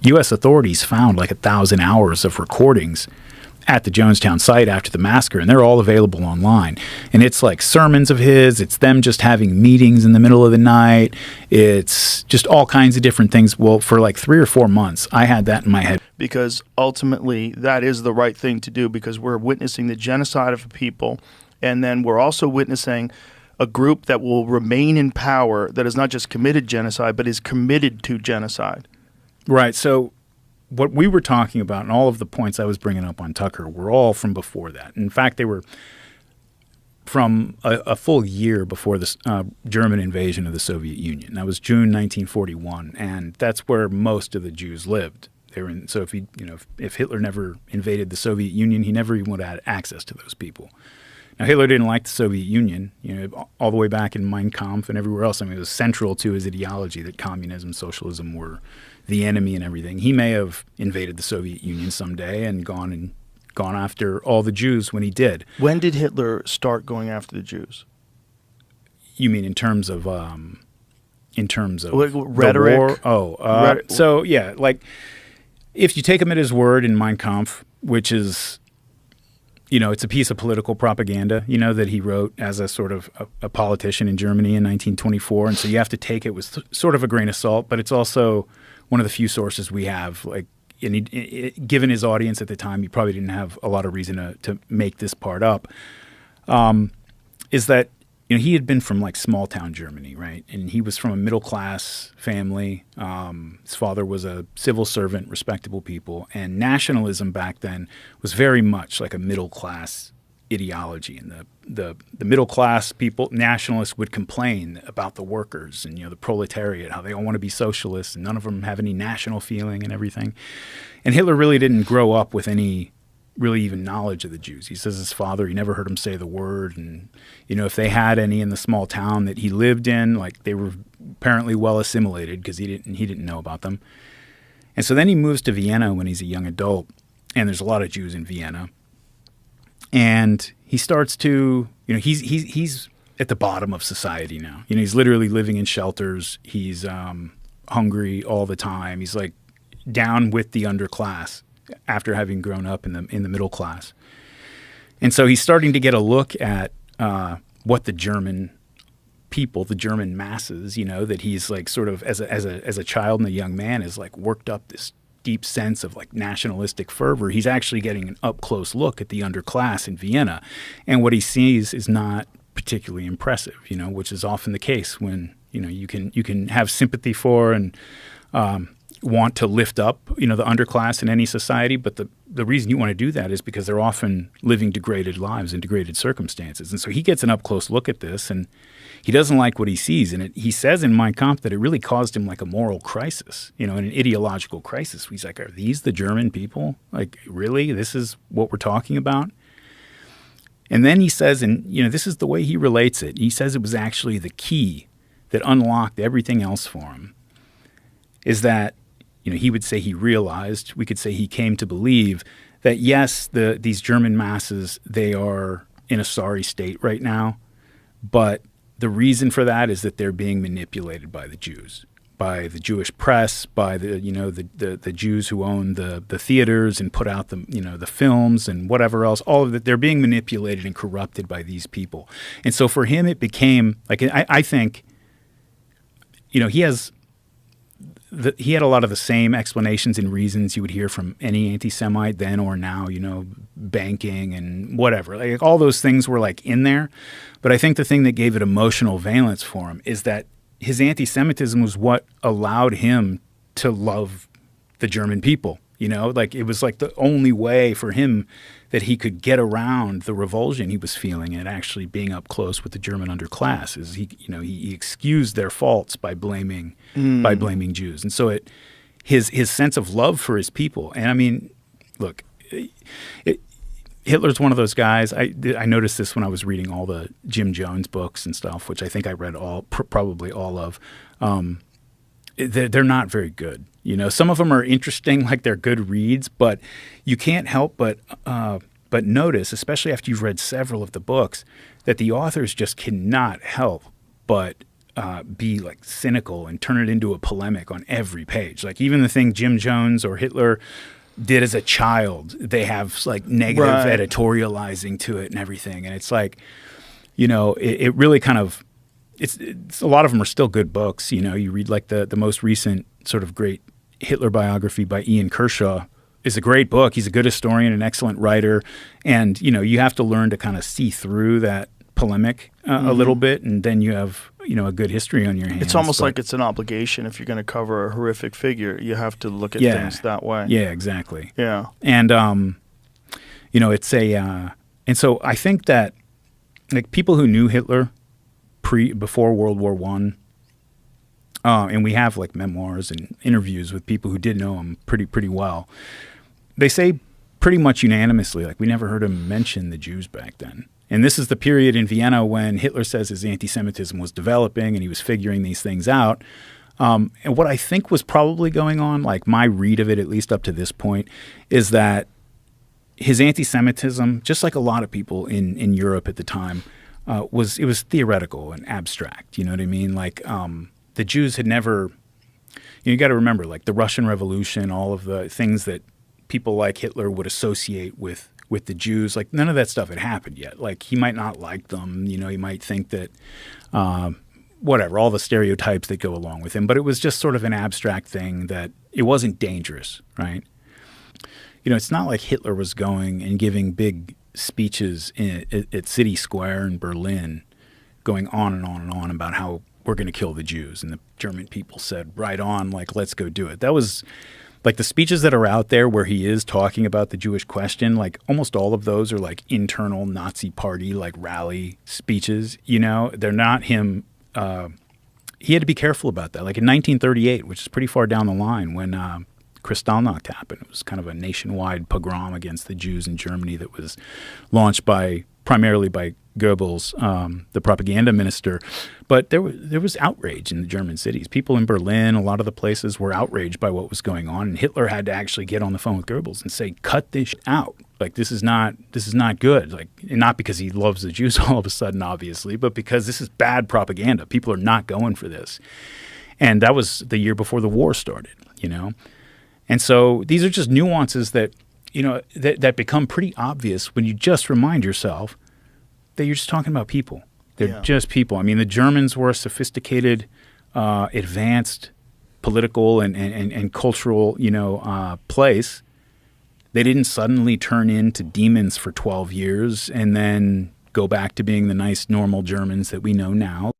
U.S. authorities found like 1,000 hours of recordings at the Jonestown site after the massacre, and they're all available online. And it's like sermons of his, it's them just having meetings in the middle of the night, it's just all kinds of different things. Well, for like 3 or 4 months, I had that in my head. Because ultimately, that is the right thing to do, because we're witnessing the genocide of a people, and then we're also witnessing a group that will remain in power that has not just committed genocide, but is committed to genocide. Right, so what we were talking about and all of the points I was bringing up on Tucker were all from before that. In fact, they were from a full year before the German invasion of the Soviet Union. That was June 1941, and that's where most of the Jews lived. They were in, so if Hitler never invaded the Soviet Union, he never even would have had access to those people. Now, Hitler didn't like the Soviet Union, all the way back in Mein Kampf and everywhere else. I mean, it was central to his ideology that communism, socialism were the enemy and everything. He may have invaded the Soviet Union someday and gone after all the Jews when he did. When did Hitler start going after the Jews? You mean in terms of rhetoric? The war? So yeah, like if you take him at his word in Mein Kampf, which is, it's a piece of political propaganda, that he wrote as a sort of a politician in Germany in 1924, and so you have to take it with sort of a grain of salt, but it's also one of the few sources we have. Like, given his audience at the time, he probably didn't have a lot of reason to make this part up. Is that he had been from like small town Germany, right? And he was from a middle class family. His father was a civil servant, respectable people, and nationalism back then was very much like a middle class ideology, and the middle class people, nationalists, would complain about the workers and the proletariat, how they all want to be socialists and none of them have any national feeling and everything. And Hitler really didn't grow up with any really even knowledge of the Jews. He says his father, he never heard him say the word, and if they had any in the small town that he lived in, like they were apparently well assimilated because he didn't know about them. And so then he moves to Vienna when he's a young adult, and there's a lot of Jews in Vienna. And he starts to, he's at the bottom of society now. He's literally living in shelters. He's hungry all the time. He's like down with the underclass after having grown up in the middle class. And so he's starting to get a look at what the German people, the German masses, that he's like sort of as a child and a young man is like worked up this deep sense of like nationalistic fervor. He's actually getting an up close look at the underclass in Vienna, and what he sees is not particularly impressive, which is often the case when you can have sympathy for and want to lift up the underclass in any society, but the reason you want to do that is because they're often living degraded lives in degraded circumstances. And so he gets an up close look at this, and he doesn't like what he sees. And he says in Mein Kampf that it really caused him like a moral crisis, an ideological crisis. He's like, are these the German people? Like, really? This is what we're talking about? And then he says, and this is the way he relates it. He says it was actually the key that unlocked everything else for him, is that he would say he realized, we could say he came to believe that yes, these German masses, they are in a sorry state right now, but the reason for that is that they're being manipulated by the Jews, by the Jewish press, by the Jews who own the theaters and put out the films and whatever else. All of that, they're being manipulated and corrupted by these people. And so for him, it became like I think, he had a lot of the same explanations and reasons you would hear from any anti-Semite then or now, banking and whatever. Like all those things were like in there. But I think the thing that gave it emotional valence for him is that his anti-Semitism was what allowed him to love the German people. Like it was like the only way for him that he could get around the revulsion he was feeling and actually being up close with the German underclass. Is he excused their faults by blaming Jews, and so his sense of love for his people. And I mean, look, Hitler's one of those guys. I noticed this when I was reading all the Jim Jones books and stuff, which I think I read probably all of. They're not very good. Some of them are interesting, like they're good reads, but you can't help but notice, especially after you've read several of the books, that the authors just cannot help but be like cynical and turn it into a polemic on every page. Like even the thing Jim Jones or Hitler did as a child, they have like negative editorializing to it and everything. And it's like, it really kind of, it's a lot of them are still good books. You read like the most recent sort of great Hitler biography by Ian Kershaw is a great book. He's a good historian, an excellent writer. And, you have to learn to kind of see through that polemic a little bit, and then you have a good history on your hands. It's almost like it's an obligation. If you're going to cover a horrific figure, you have to look at things that way. Yeah, exactly. Yeah. And it's a and so I think that like people who knew Hitler before World War I, and we have like memoirs and interviews with people who did know him pretty well, they say pretty much unanimously like we never heard him mention the Jews back then. And this is the period in Vienna when Hitler says his anti-Semitism was developing and he was figuring these things out. And what I think was probably going on, like my read of it, at least up to this point, is that his anti-Semitism, just like a lot of people in Europe at the time, was theoretical and abstract. You know what I mean? Like the Jews had never – you got to remember, like the Russian Revolution, all of the things that people like Hitler would associate with the Jews, like none of that stuff had happened yet. Like he might not like them, he might think that whatever, all the stereotypes that go along with him, but it was just sort of an abstract thing that it wasn't dangerous, right? It's not like Hitler was going and giving big speeches at City Square in Berlin going on and on and on about how we're going to kill the Jews. And the German people said, right on, like, let's go do it. That was like the speeches that are out there where he is talking about the Jewish question, like almost all of those are like internal Nazi party, like rally speeches, they're not him. He had to be careful about that. Like in 1938, which is pretty far down the line when Kristallnacht happened, it was kind of a nationwide pogrom against the Jews in Germany that was launched primarily by Goebbels, the propaganda minister. But there was outrage in the German cities. People in Berlin, a lot of the places were outraged by what was going on. And Hitler had to actually get on the phone with Goebbels and say, cut this out. Like, this is not good. Like, not because he loves the Jews all of a sudden, obviously, but because this is bad propaganda. People are not going for this. And that was the year before the war started, And so these are just nuances that, that become pretty obvious when you just remind yourself that you're just talking about people. They're just people. I mean, the Germans were a sophisticated, advanced political and cultural, place. They didn't suddenly turn into demons for 12 years and then go back to being the nice, normal Germans that we know now.